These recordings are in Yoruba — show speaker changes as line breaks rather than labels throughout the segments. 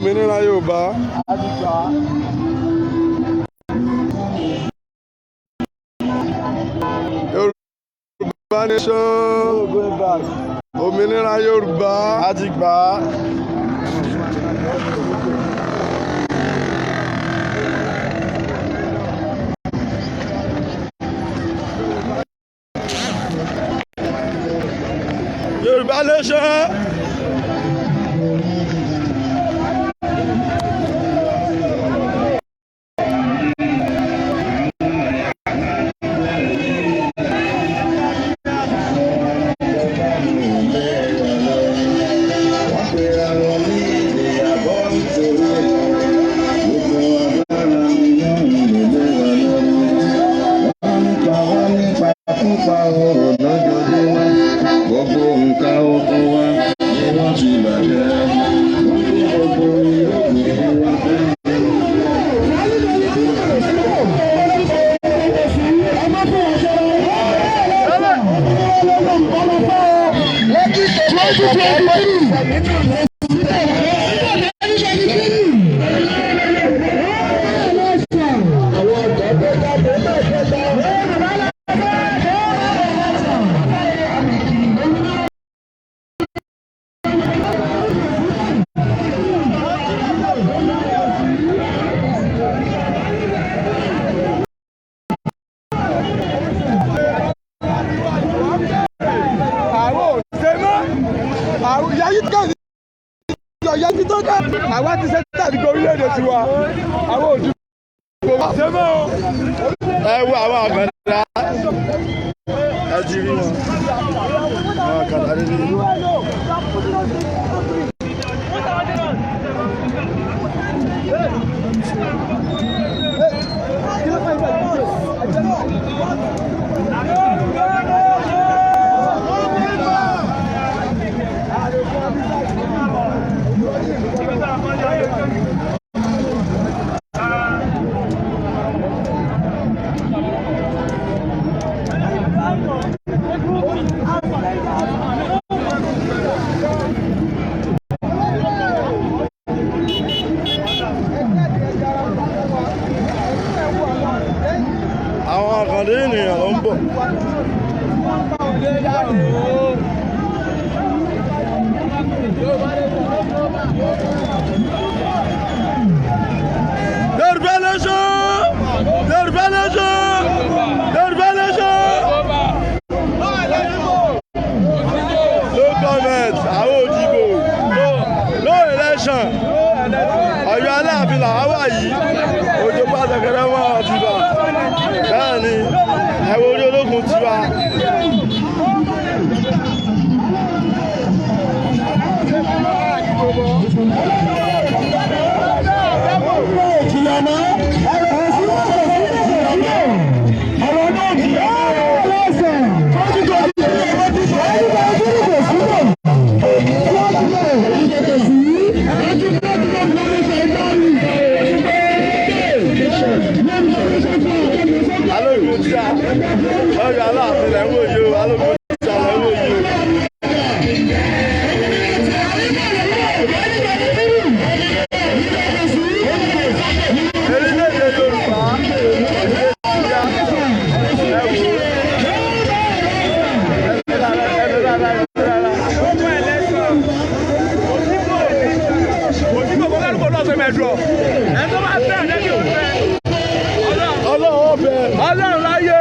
òmìnira Yorùbá. Yorùbá nation. Òmìnira Yorùbá.
A ti gbà á. Yorùbá nation.
Àwa ti ṣe tàbí orílẹ̀-èdè tiwa, àwọn òdì kò wá ṣe mọ́ o.
Ẹ wo àwọn àgbàdá. Ẹ ti rí wọn. Àwọn àgbàdá rí rí. Àwọn àkàndé ènìyàn ló ń bọ̀. Yorùbá nation! Yorùbá nation! Yorùbá nation! No comment, àwọn òdìbò. No election. Ọ̀yọ́ Aláàfin làwọn wà yìí. Òjò pàṣẹkẹrẹ wọn àti bá. Bẹ́ẹ̀ni, ẹ wo orí ológun tiwa. Alógun tí a Ọ̀yọ́ Aláàfin lẹ́ ń wò yìí o, alógun tí a lẹ́ ń wò yìí o. Orílẹ̀-èdè Yorùbá Ọlọ́run láyé.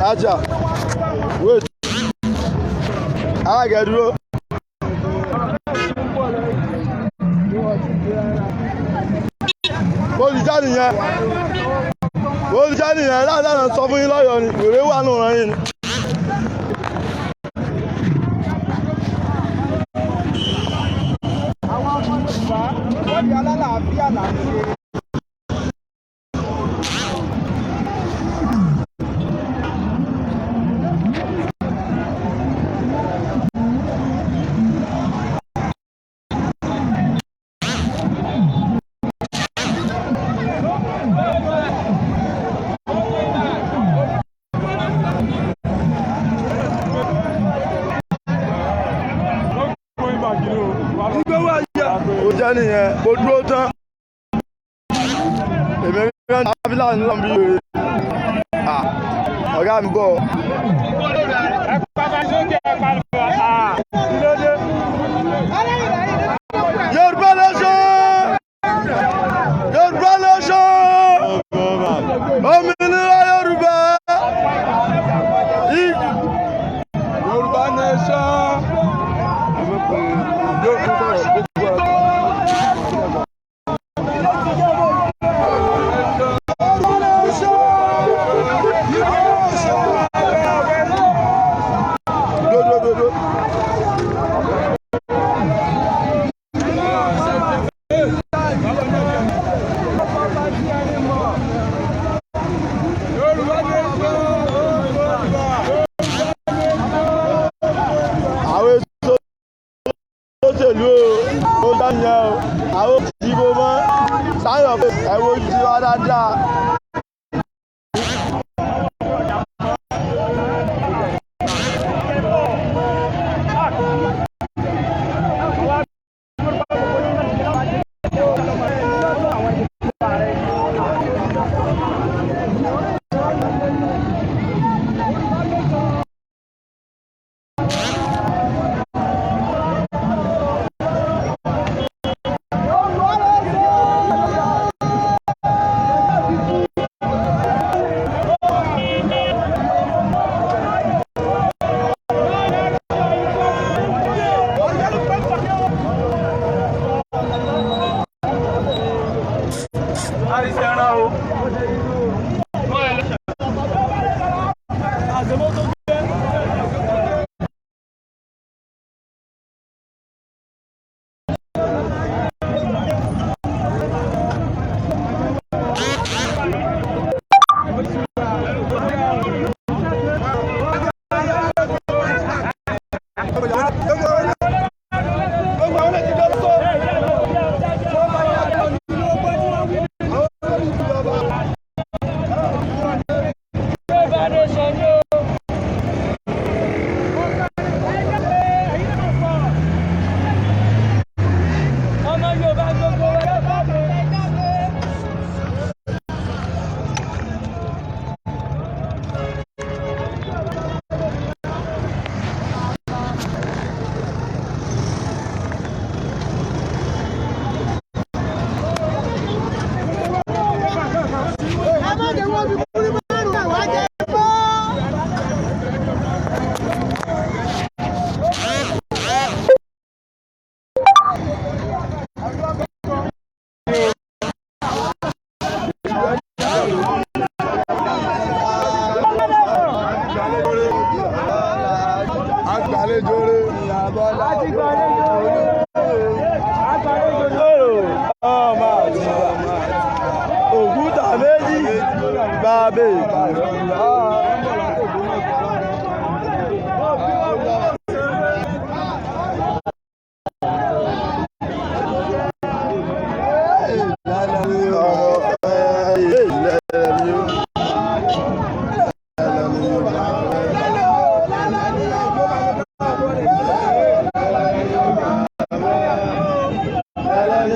Aja, wait. I get you. Olùjáde yẹn láàdáná sọ fún yín lọ́yọ̀ọ́ ni wèrè wà nù ràn yín ni.
Àwọn ọmọ Yorùbá wọ́n di alálàáfíà láti ṣe.
Nìyẹn mo dúró tán èmi kan áfíríkà nílò bí wèrè ọ̀gá mi bọ̀. Yorùbá nation Yorùbá nation òmìnira Yorùbá
Yorùbá nation.
Àwọn ìdìbò mọ́ sáyọ̀ pé ẹ̀wọ̀n ojú wa dáadáa. Òkúta méjì bàbá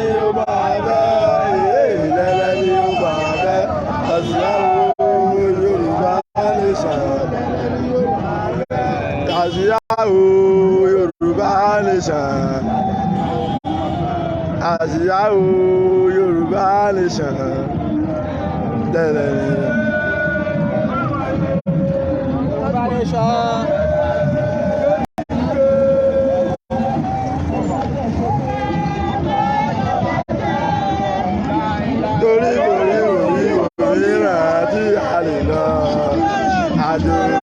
Yorùbá nation. Àsíá o Yorùbá nation. Àsíá o Yorùbá nation. Yorùbá nation. Torí ràn tí a lè lọ àjò.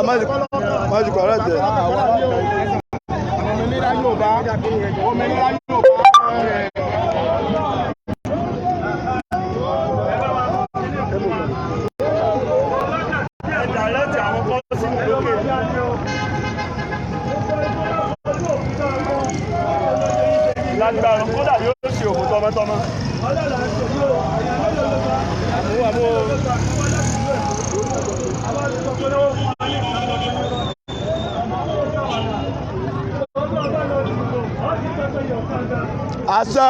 má ti kọ̀rẹ́ tẹ̀.
Òmìnira Yorùbá.
Lágbára kódà yóò ṣe òkú tọmọtọmọ. Àṣà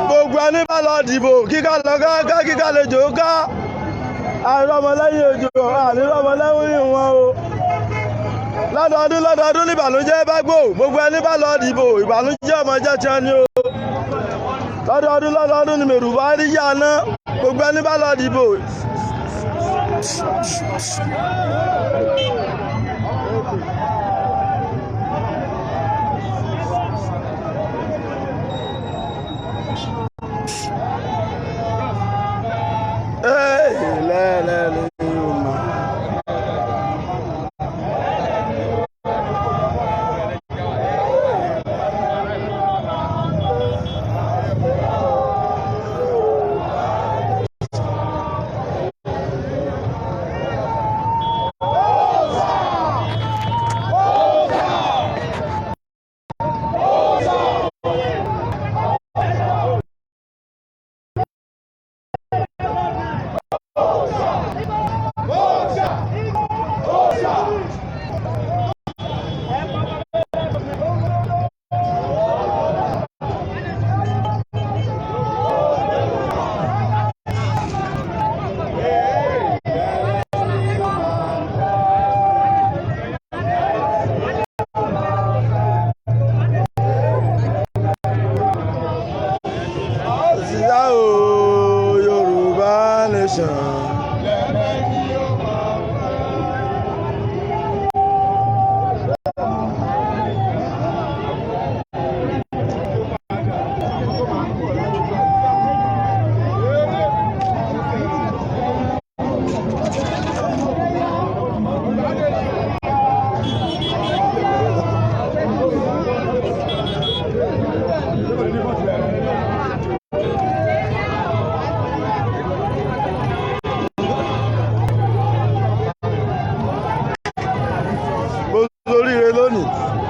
gbogbo ẹni bá lọ dìbò kíkà lọ ká kíkà lè jò ká àìrọmọlẹ́yìn òjò àìrọmọlẹ́yìn wọn o. Lọ́dọọdún ní ìbànújẹ́ bá gbò gbogbo ẹni bá lọ dìbò ìbànújẹ́ ọmọ jẹ́ tiẹ̀ ni o. Lọ́dọọdún ní mèrù bá rí yá ná gbogbo ẹni bá lọ dìbò.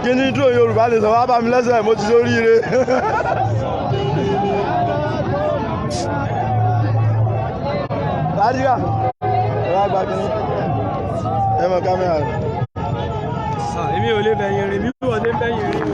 Kí ni dúró Yorùbá lè sọ wá bá mi lẹ́sẹ̀ mo ti ṣoríire. Lájíkà ẹ wá gba kínní ẹ mọ kámẹ́rà rẹ.
Èmi ò lè bẹ̀yìn rìn bí wọ́n ṣe ń bẹ̀yìn rìn.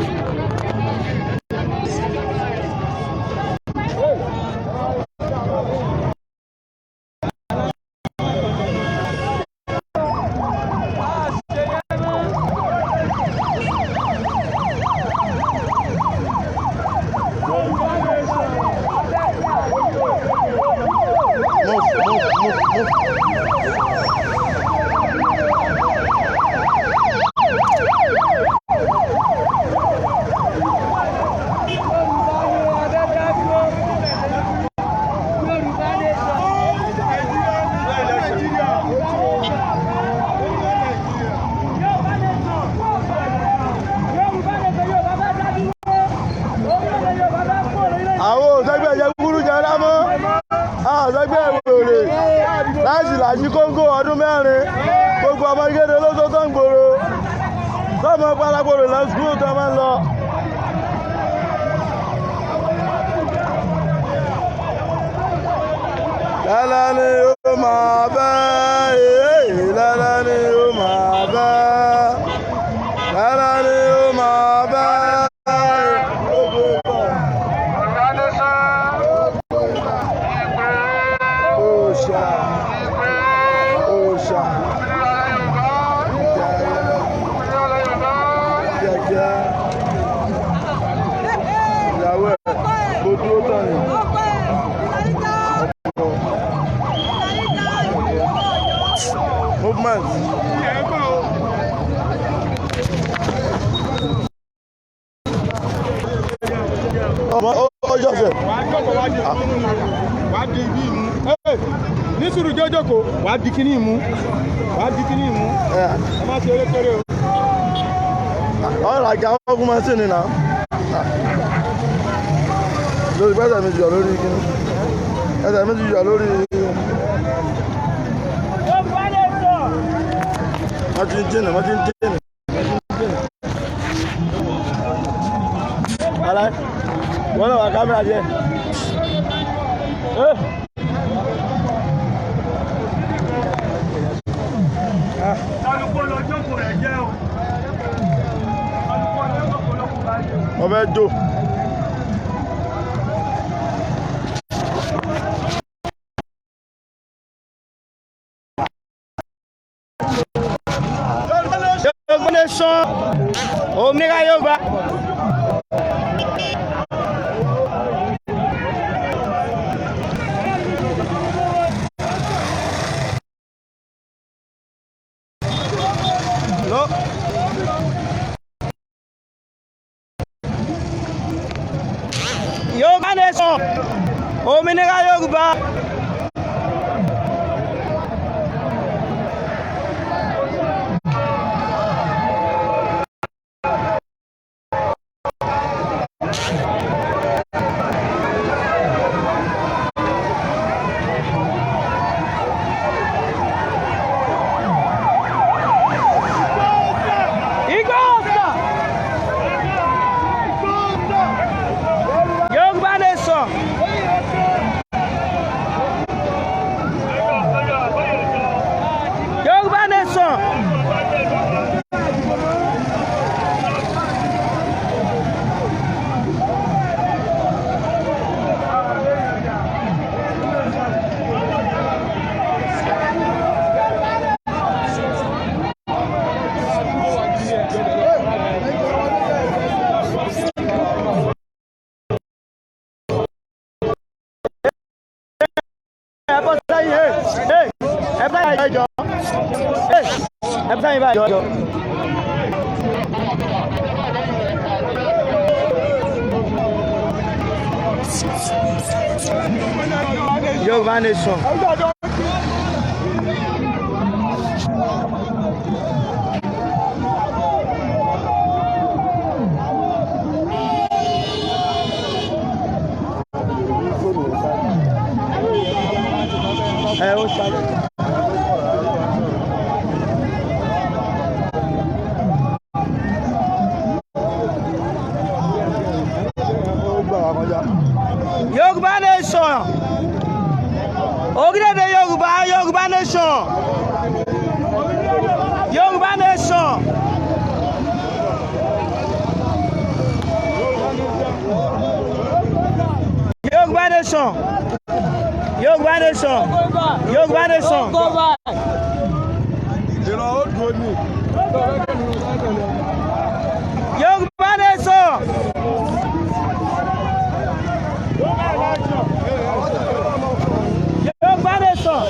Àwọn òṣègbè jẹ kúrú jẹrá mọ́ àwọn òṣègbè ìwòrè láti làjí kóńgò ọdún mẹ́rin gbogbo ọmọ ìkéde lóṣó tó ń gbòòrò tọ́mọ pálákòrò lọ sùkúrù tó máa ń lọ. Lálẹ́ ni ó máa bẹ́ lálẹ́ ni ó máa bẹ́ lálẹ́ ni ó máa bẹ́. Movement. Ọjọ́ sẹ̀.
ní sùúrù jọjọkọ wàá di kíní ìmú ẹ má ṣe eré kéré o.
ọ̀rọ̀ àga ọkùnrin máa ń sìn ní náà lórí bẹ́sẹ̀ mi jọ lórí kíní ẹsẹ̀ mi ti jọ lórí. wọ́n ti ń jìnnà. Alá wọ́n náà wà kámẹ́rà díẹ̀. Wọ́n fẹ́ jó. Òmìnira Yorùbá. Yorùbá nation. Òmìnira Yorùbá. Yorùbá nation. Yorùbá nation. Orílẹ̀-èdè Yorùbá, Yorùbá nation. Yorùbá nation. Yorùbá nation. Yorùbá nation. Yorùbá nation. Yorùbá nation. Yorùbá nation.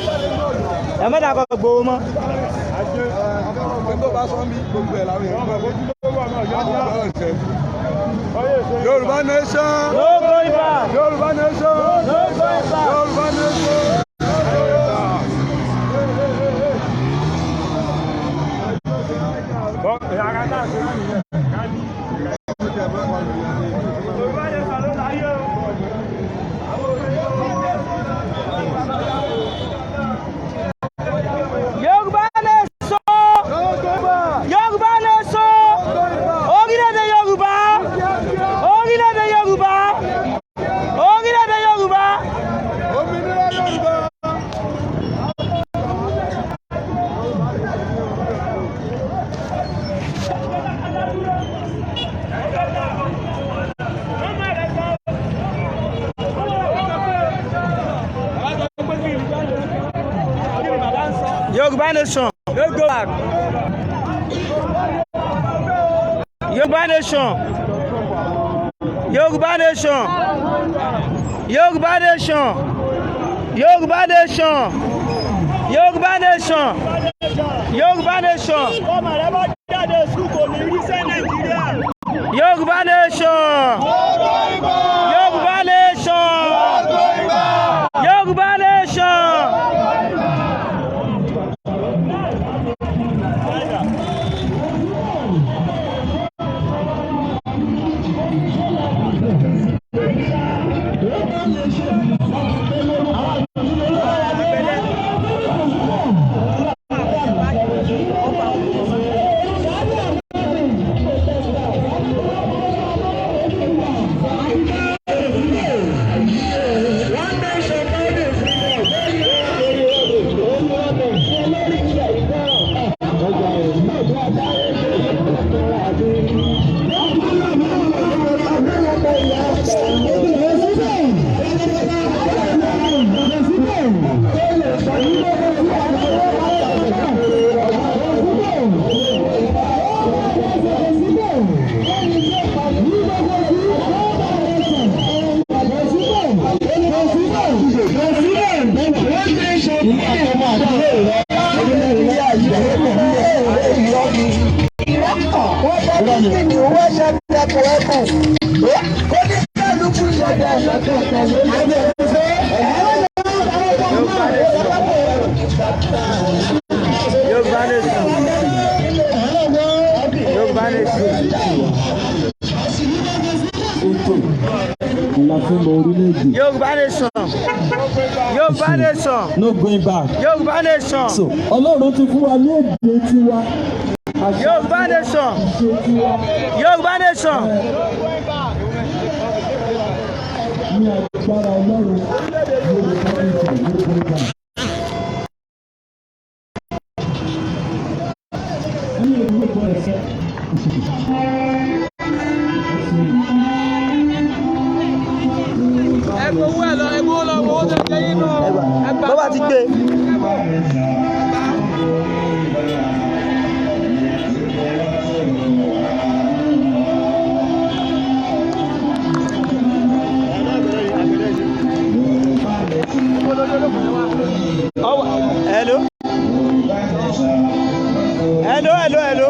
Ẹ má dàgbà gbowó mọ́.
Yorùbá nation.
No going back.
Yorùbá nation.
No going back.
Yorùbá nation.
Yorùbá nation. No go back. Yorùbá nation. Yorùbá nation. Yorùbá nation. Yorùbá nation. Yorùbá nation. Yorùbá nation. Yorùbá nation. Yorùbá nation. Yorùbá nation.
Yorùbá nation. Yorùbá nation.
No going back.
Yorùbá nation.
So Ọlọ́run ti fún wa ní èdè tiwa.
Yorùbá nation. Yorùbá nation.
Ní agbára Ọlọ́run Yorùbá nation no going back. Ní ìlú ìbọn ẹ̀sẹ̀.
Bàbá ti gbé. Hello. Hello, hello, hello.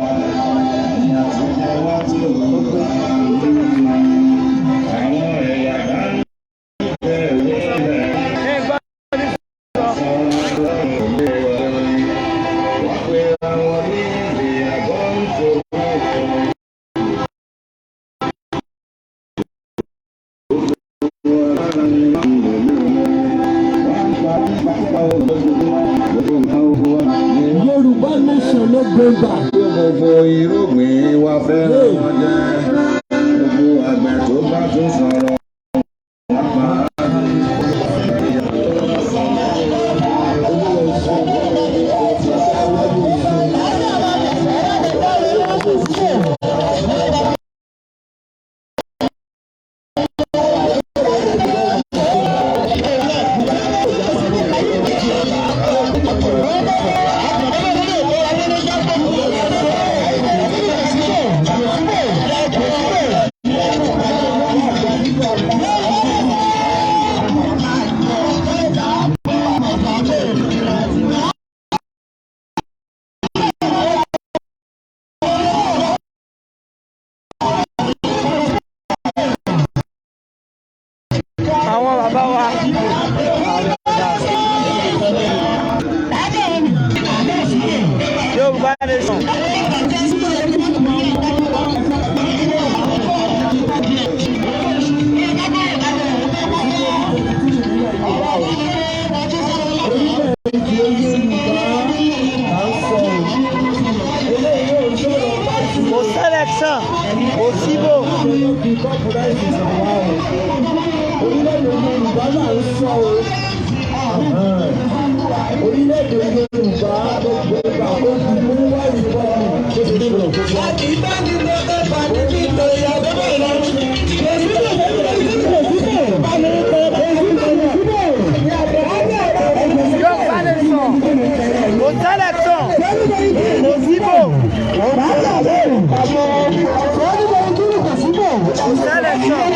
Yorùbá nation no going back.
Gbogbo irúgbìn wa fẹ́ràn wọn jẹ́, gbogbo àgbẹ̀ tó bá tún sọ̀rọ̀.
Àwọn bàbá wa. Yorùbá nation. Kò selection, kò síbò.
Orílẹ̀-èdè Yorùbá là ń sọ o. Orílẹ̀-èdè Yorùbá gbogbo ìgbà ó ti mú wá ìfọ̀mù tó ti dúró. Láti bá ní lọ́kọ̀ pàdé bí ìtòyí àgbẹ̀bọ̀ lọ.
Yorùbá nation. Kò selection, kò síbò. Kò selection.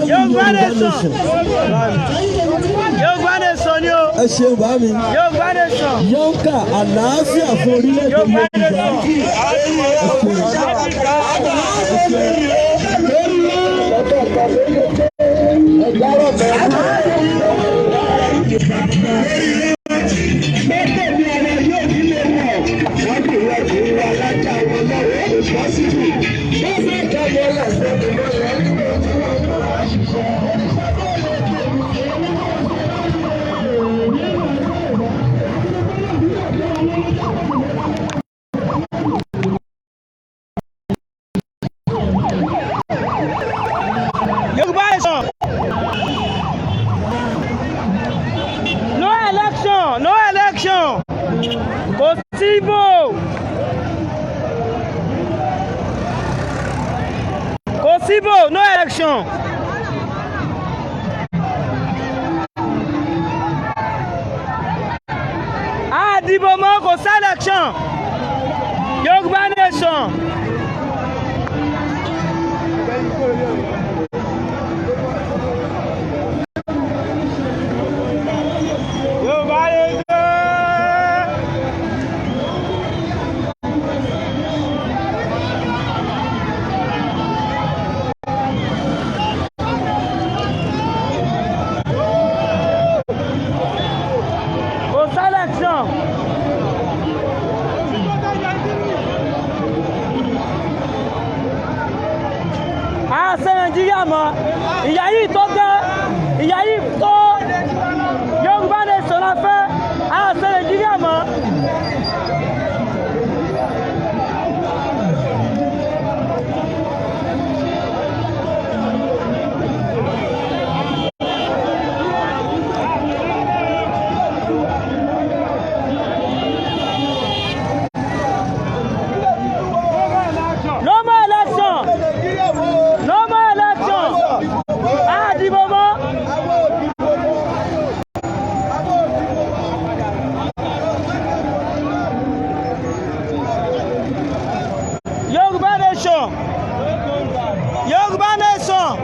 Yorùbá nation.
Yorùbá nation ni o.
Ẹ ṣeun bá mi.
Yorùbá nation.
Yọ̀ǹkà àlàáfíà fún orílẹ̀-èdè
Yorùbá
Yorùbá.
Yorùbá nation. No election, no election. Kò sí ìbò. Kò sí ìbò, no election. A dìbò mọ́, kò sí election. Yorùbá nation. Yorùbá nation. Kò sí election. A ṣe Nàìjíríà mọ́, ìyà yìí tó gẹ́, ìyà yìí tó. Yorùbá nation la fẹ́, a ṣe Nàìjíríà mọ́. No more election. No more election. A dìbò mọ́. Yorùbá nation. Yorùbá nation.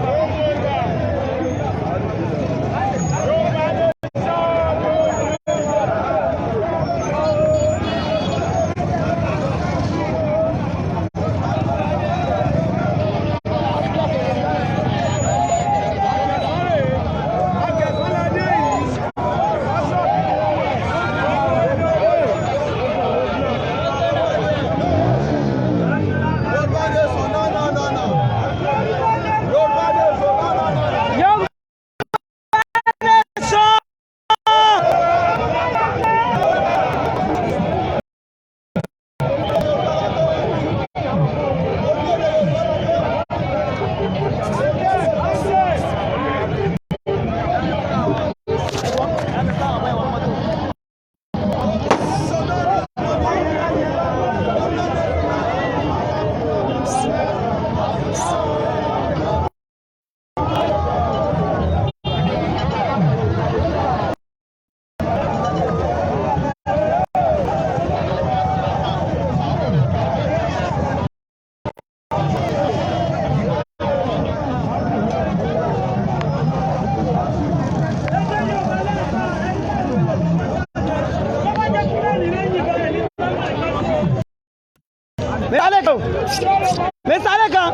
Mẹ́sàlẹ̀ kan.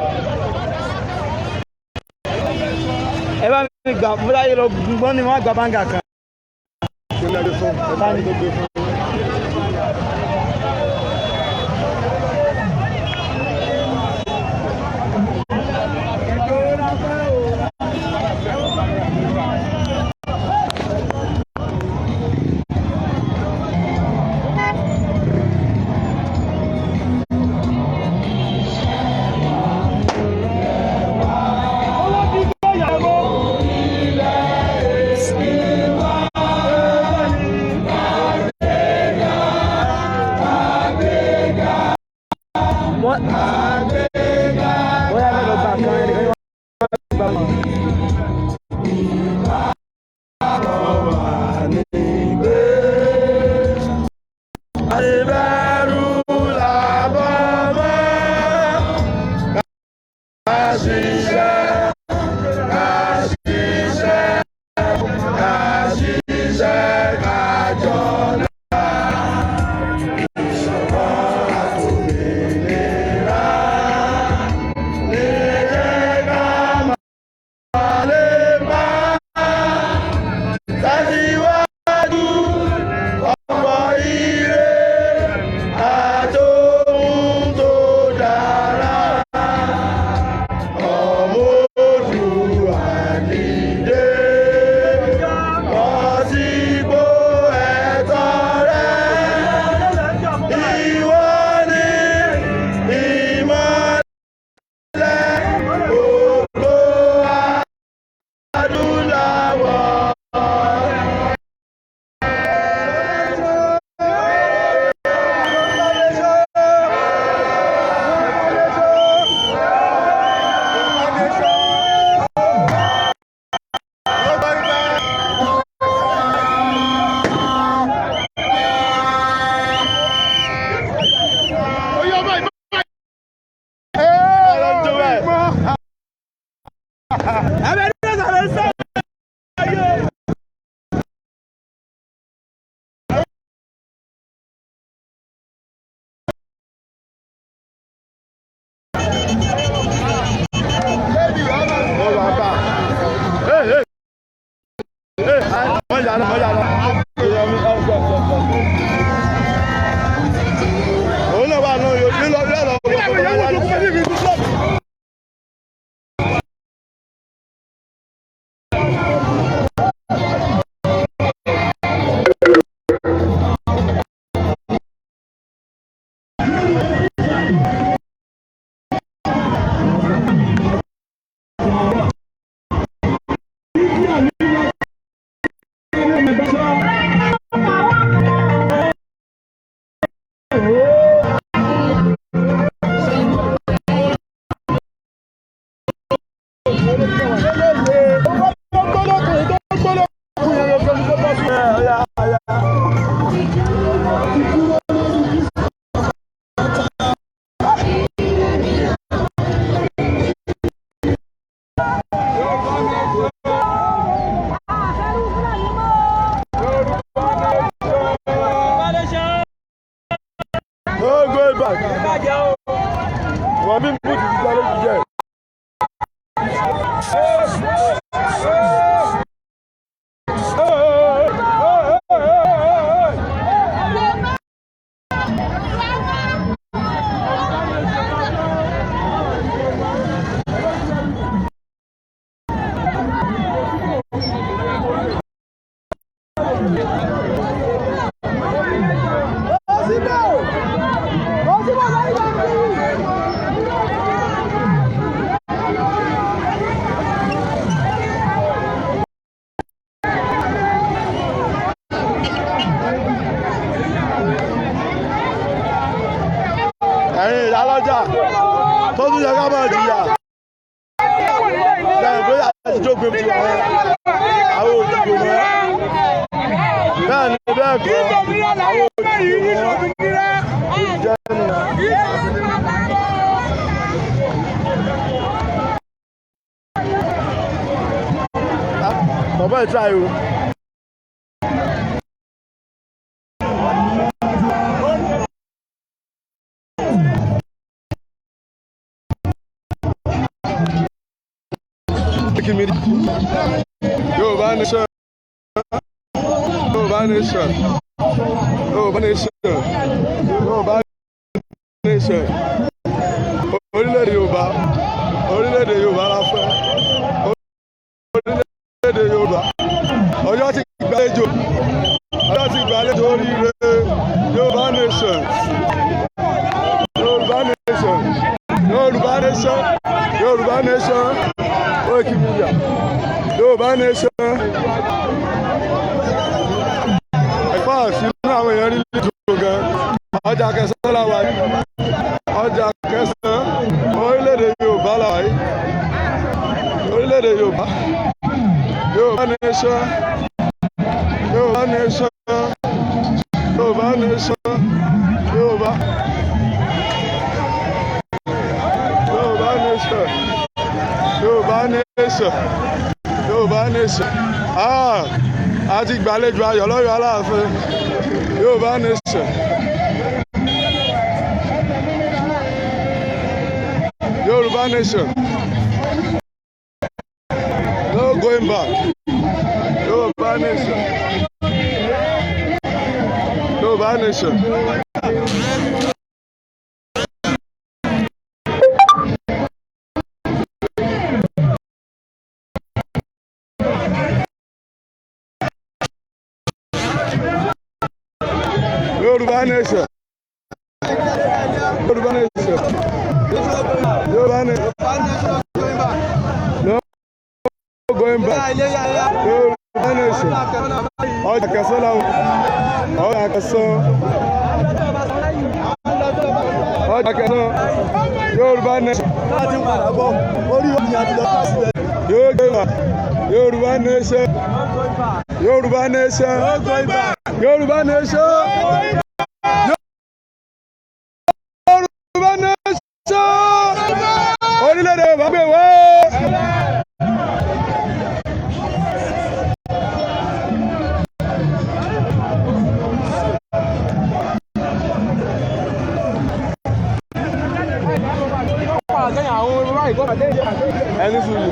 Ẹ bá mi gbà fúnra yìí lọ gbọ́n ni wọ́n gba báńgà kan.
tẹ̀síwájú ọ̀pọ̀ ire àtòhun tó dára. Ọmọ Oòduà dìde, bọ́ sípò ẹ̀tọ́ rẹ. Ìwọ ni ìmọ́lẹ̀ gbogbo adúláwọ̀. Ẹ̀yin ìyálọ́jà tó tún yẹ ká máa jìyà bẹ́ẹ̀ bóyá àtijọ́ gbé ti wọ́n àwọn òdìbò mọ́ bẹ́ẹ̀ ni bẹ́ẹ̀ kọ́ àwọn òdìbò mọ́ ìjẹun. Bàbá ẹ̀ tíra yìí o. Yorùbá nation, Yorùbá nation, Yorùbá nation, Yorùbá nation. Orílẹ̀-èdè Yorùbá, orílẹ̀-èdè Yorùbá la fẹ́. Orílẹ̀-èdè Yorùbá. Ọ̀yọ́ ti gbàlejò, Ọ̀yọ́ ti gbàlejò oríire. Yorùbá nation, Yorùbá nation, Yorùbá nation, Yorùbá nation. Wikimedia, Yorùbá nation. Ẹ̀fọ́ sínú àwọn èèyàn rí lẹ́jọ́ gan. Ọjà Kẹsàn-án la wà yìí. Ọjà Kẹsàn-án. Orílẹ̀-èdè Yorùbá la wà yìí. Orílẹ̀-èdè Yorùbá. Yorùbá nation. Yorùbá nation. Yorùbá nation. Yorùbá. Yorùbá nation. Yorùbá nation, Yorùbá nation. A ti gbàlejò ayọ̀ lọ́yọ̀ Aláàfin. Yorùbá nation. Yorùbá nation. No going back. Yorùbá nation. Yorùbá nation. Yorùbá nation. Yorùbá nation. Yorùbá nation. No going back. Yorùbá nation. Ọjà kẹsàn-án làwọn. Ọjà kẹsàn-án. Ọjà kẹsàn-án. Yorùbá nation. Yorùbá nation. Yorùbá nation. Yorùbá nation. Yorùbá nation. Orílẹ̀-èdè bá gbé wá. Ẹni sùúrù.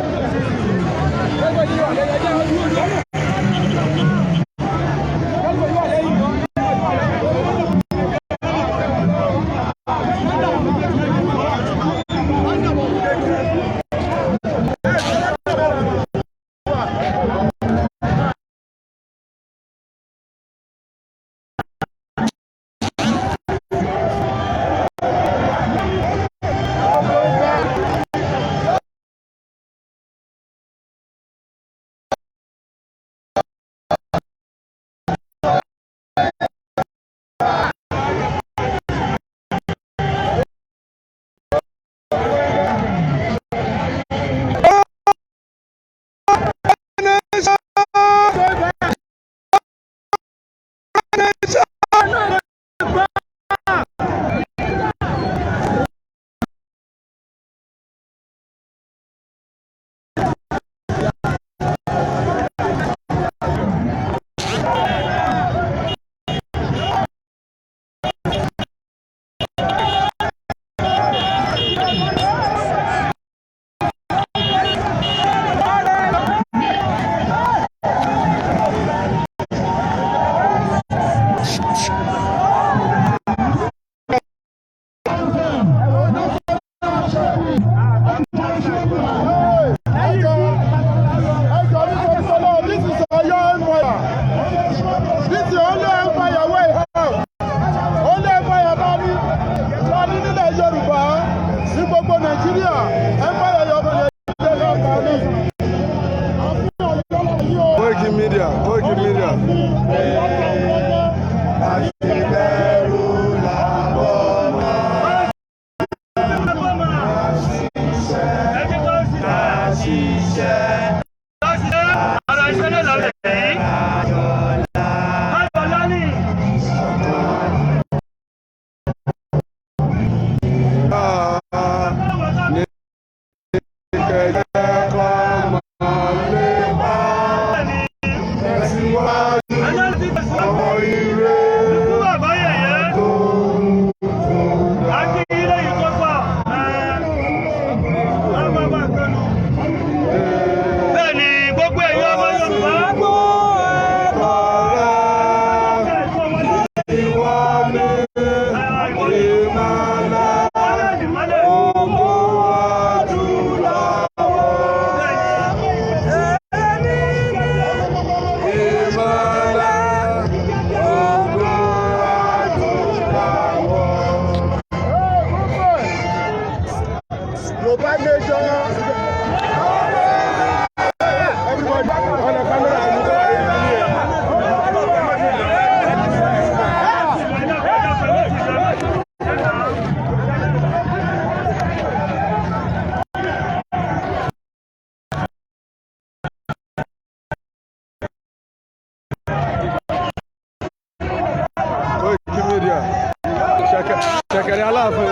Ṣẹ̀kẹ̀rẹ̀ Aláàfin.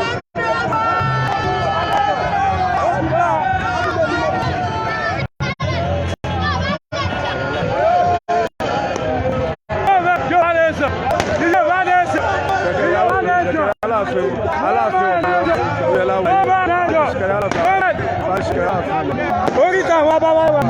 Oríta àwọn abáwá wa.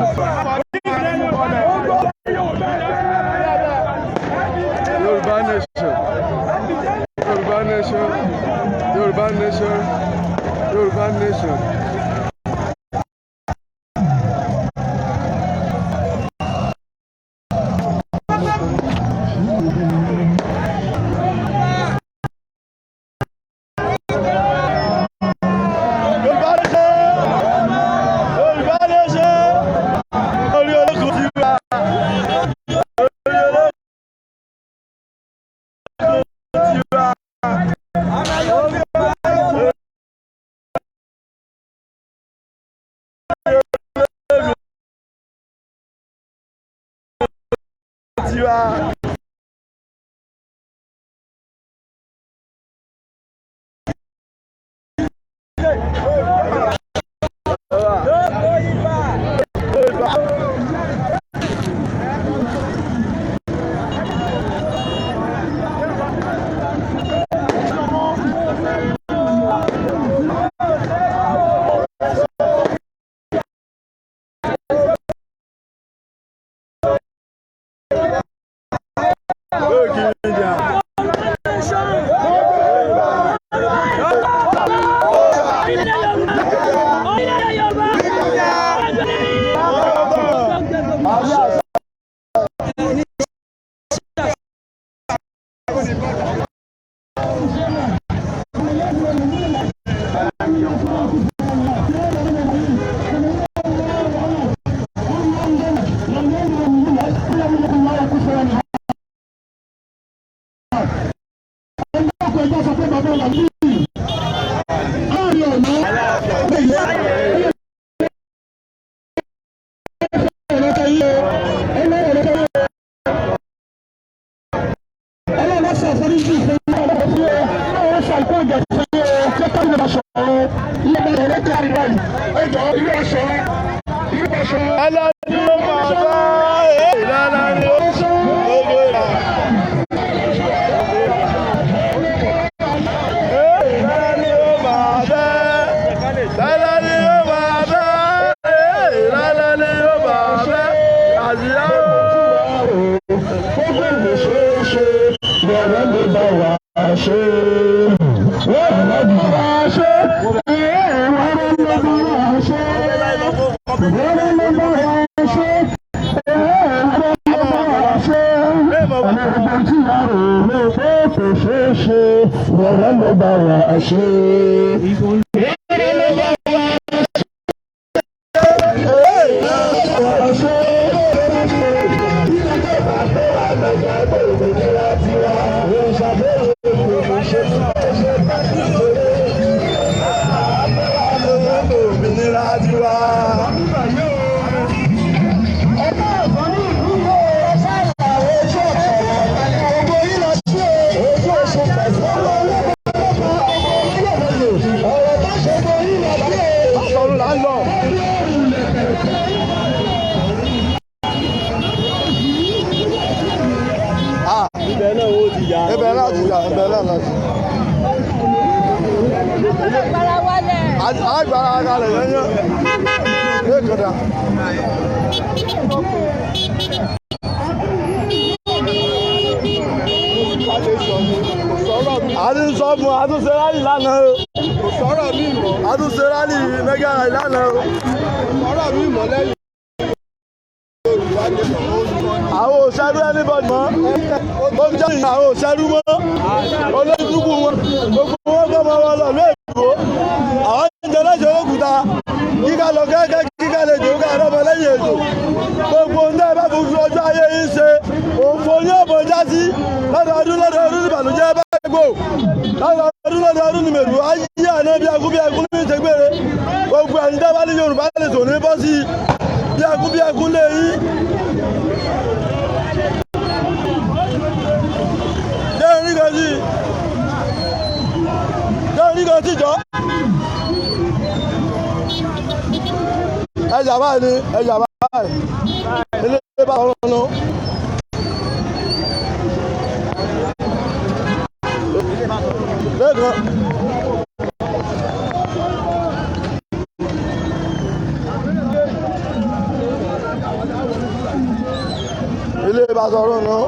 ilé bá sọ̀rọ̀ náà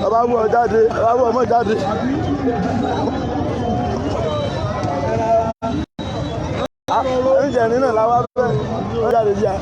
bàbá mú ọ jáde bàbá mú ọmọ jáde. oúnjẹ nínú làwọn abẹ́ wọ́n jáde jà.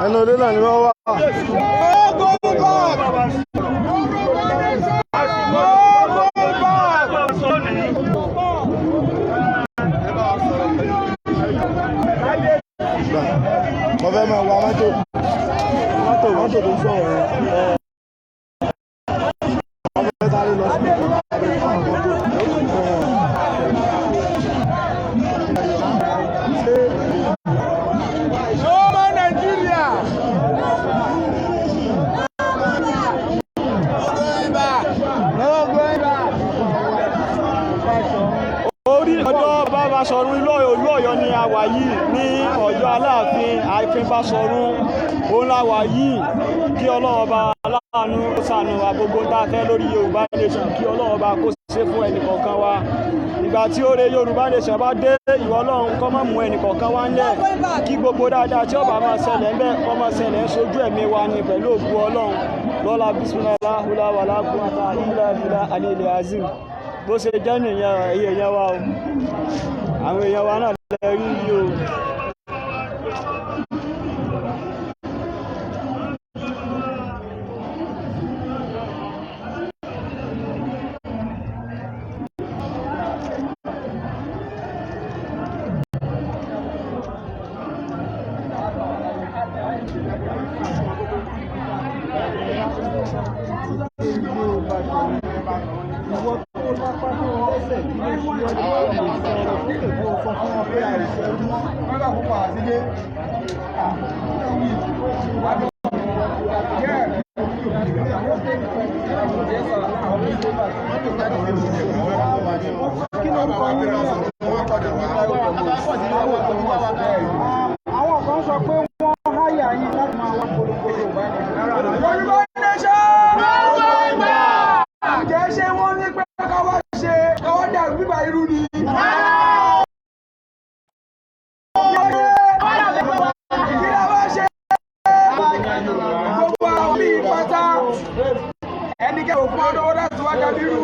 ẹnu ilé náà ni wọ́n wá. mo fẹ́ máa wá mọ́tò tó sọ̀rọ̀ yẹn. mo fẹ́ sáré lọ sí ọmọ Nàìjíríà. orí ọjọ́ Báṣọ̀run ìlú Ọ̀yọ́ ni a wà yìí ní Ọ̀yọ́ Aláàfin àìfín Báṣọ̀run òun la wà yìí kí Ọlọ́run bá aláàánú ṣàánú wa gbogbo tá a fẹ́ lórí Yorùbá Nation kí Ọlọ́run bá kó ṣe fún ẹnìkọ̀ọ̀kan wa ìgbà tí oore Yorùbá Nation bá dé ìwọ Ọlọ́run kó má mú ẹnìkọ̀ọ̀kan wá ńlẹ̀ kí gbogbo dáadáa tí ó bá máa ṣẹlẹ̀ ńbẹ̀ kó máa ṣẹlẹ̀ ń ṣojú ẹ̀mí wa ni pẹ̀lú ògo Ọlọ́run lọ́la bisimilahi wàlá kúrata ilá ilá alẹ́ azim bó ṣe jẹ́ nìyẹn èèyàn wa o àwọn èèyàn wa náà lè rí yìí o.
Àwọn kan sọ pé wọ́n háyà yín láti máa wá polówó Yorùbá Nation. Kìí ṣe wọ́n ní pé ká wá ṣe ọwọ́ dàrú bíbá irú ni. Kí la wá ṣe gbogbo àwọn bíi pátá ẹnikẹ́ni òfin ọdún wọn láti wá dàbí irú.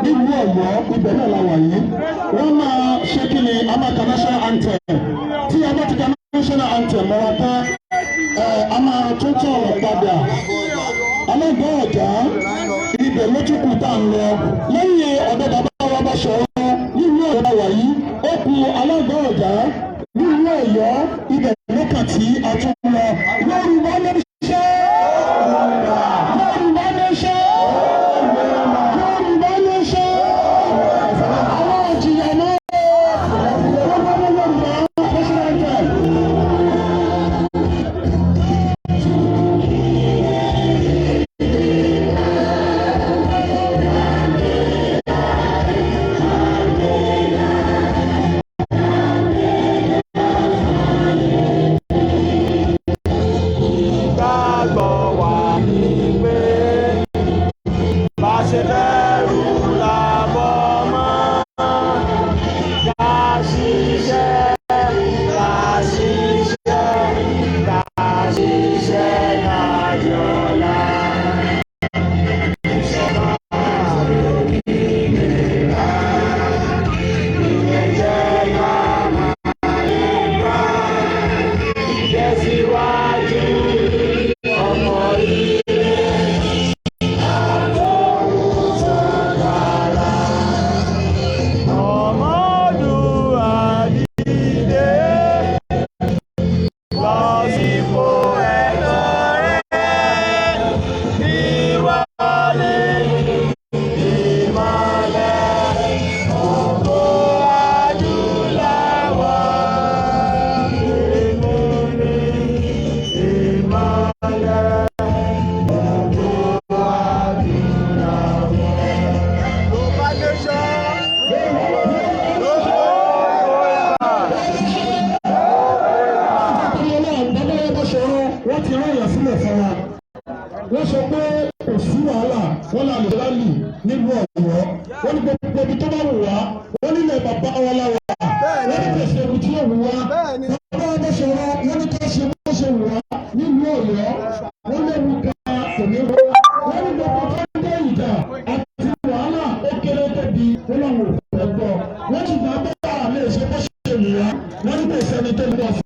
nílùú Ọ̀yọ́
Ọ̀yọ́ ibẹ̀ náà la wà yìí wọ́n máa ṣe kí ni a máa ka national anthem tí a bá ti ka national anthem lọ́wọ́ tán a máa tún tún ọ̀rọ̀ padà alágbọ̀n ọ̀já ibẹ̀ lójúkù tá à ń lọ lẹ́yìn ọ̀dọ̀ bàbá wa bá sọ̀rọ̀ nínú ọ̀rọ̀ wà yìí ó ku alágbọ̀n ọ̀já nínú Ọ̀yọ́ ibẹ̀ lókàn tí a tún lọ Yorùbá ló ń ṣe Yorùbá ló ń ṣe Yorùbá ló ń ṣe àwọn òjìyà náà wọ́n bá wọn Yorùbá national anthem. Wọ́n sọ pé kò sí wàhálà wọ́n là lè rálì nílùú Ọ̀yọ́ wọ́n ní gbogbo ibi tó bá wù wá wọ́n nílẹ̀ bàbá wa la wà wọ́n ní kẹsì ewu tí yóò wù wá bàbá wa bá sọ̀rọ̀ wọ́n ní kẹsì ewu tó ṣe wù wá nílùú Ọ̀yọ́ wọ́n lè wù ká kò ní wọ́n wọ́n ní gbogbo tó ń dé ìjà àti wàhálà ó kéré tóbi wọ́n làwọn ò fẹ́ gbọ́ wọ́n ti gbà bá àlè ṣe bó ṣe wù wá wọ́n ní kò sẹ́ni tó ń bọ̀ sí.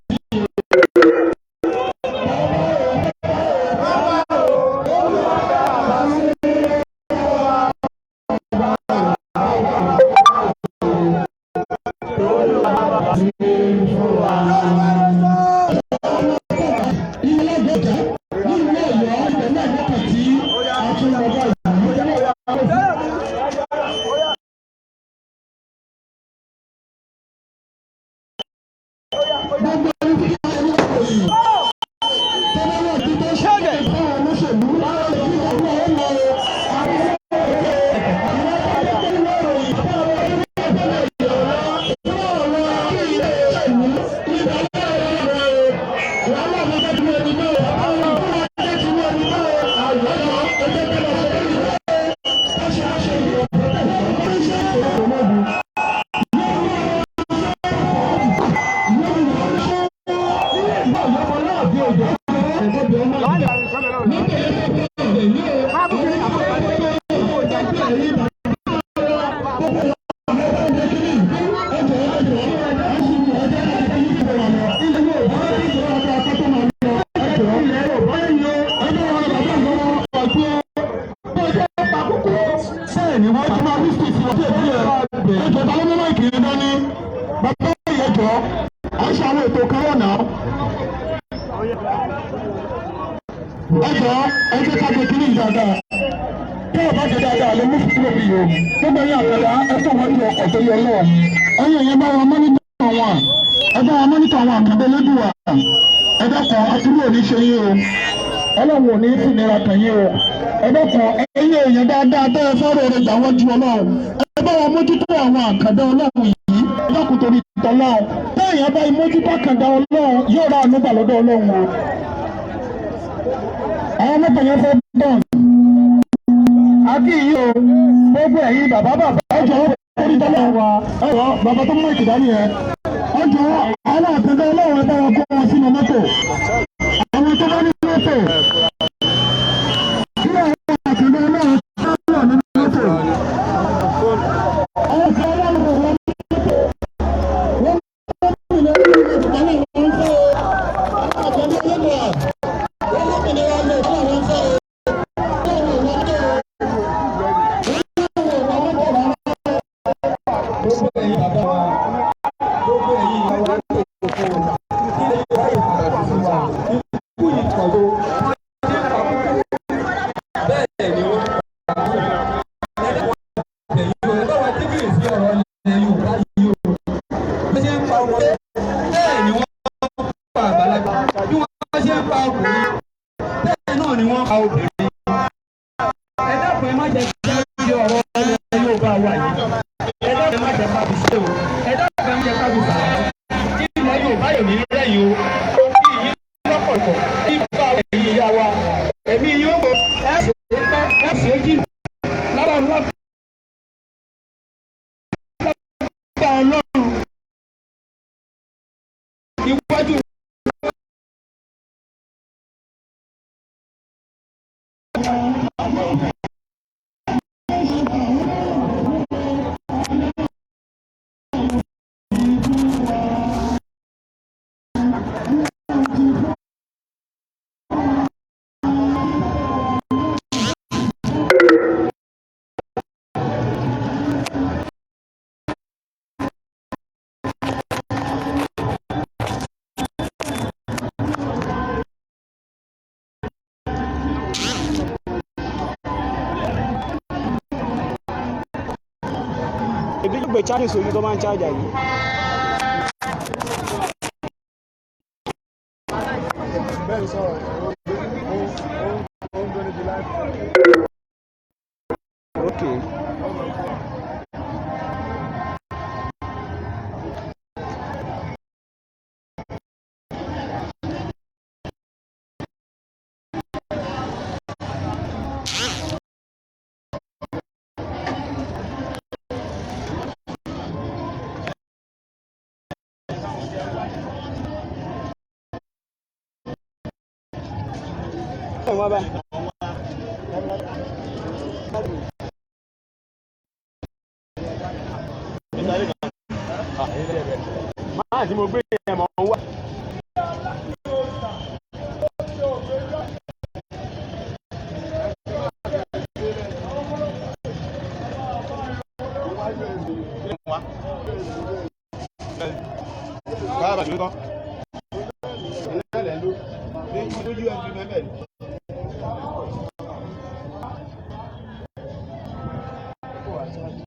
Ọlọ́run ò ní fìnira kàn yín o ẹ̀dọ́kọ̀ ẹ̀yin èèyàn dáadáa tẹ́ ẹ fọ́rọ̀ rẹ̀ gbà wọ́n ju Ọlọ́run ẹ bá wọn mójútó àwọn àkàndá Ọlọ́run yìí ẹ̀dọ́kùn torí tọ́lọ́run téèyàn bá mójútó àkàndá Ọlọ́run yóò rà ànúgbà lọ́dọ̀ Ọlọ́run o. Àwọn mọ́tò yẹn fẹ́ dán àti yìí o gbogbo ẹ̀yin bàbá ọjọ́ torí tọ́lọ́run wa ẹ̀rọ bàbá tó mú ìkìdá nìyẹn ọjọ́ àwọn àkàndá Ọlọ́run ẹ bá wọn kó wọn sínú mọ́tò àwọn tó bá ní mọ́tò. ni wọ́n ka obìnrin. Ẹ dákun ẹ má jẹ́ kí ọ̀rọ̀ ilẹ̀ Yorùbá wà yìí. Ẹ dákun ẹ má jẹ́ ká fi ṣe o. Ẹ dákun ẹ má jẹ́ ká fi sàrà. Tí ilẹ̀ Yorùbá yóò ní lẹ́yìn o. Òbí yìí lọ́pọ̀lọpọ̀. Bí bá ẹ̀yìn ìyá wa, ẹ̀mí yóò mọ ẹ̀sìn èjì lára ọlọ́run. Iwájú
ebi yóò gbé charlie sórí tó máa ń charge àyè.
bẹ́ẹ̀ sọ̀rọ̀ ó ń gbé níbi láì.
Okay. Wọ́n bá. Máa tí mo gbé ẹ̀ mọ̀ ń wá.
Báyọ̀ bá ṣe kọ́. Ilé ẹ̀lẹ́ ló ní ojú ẹ̀mí mẹ́mẹ́ ni.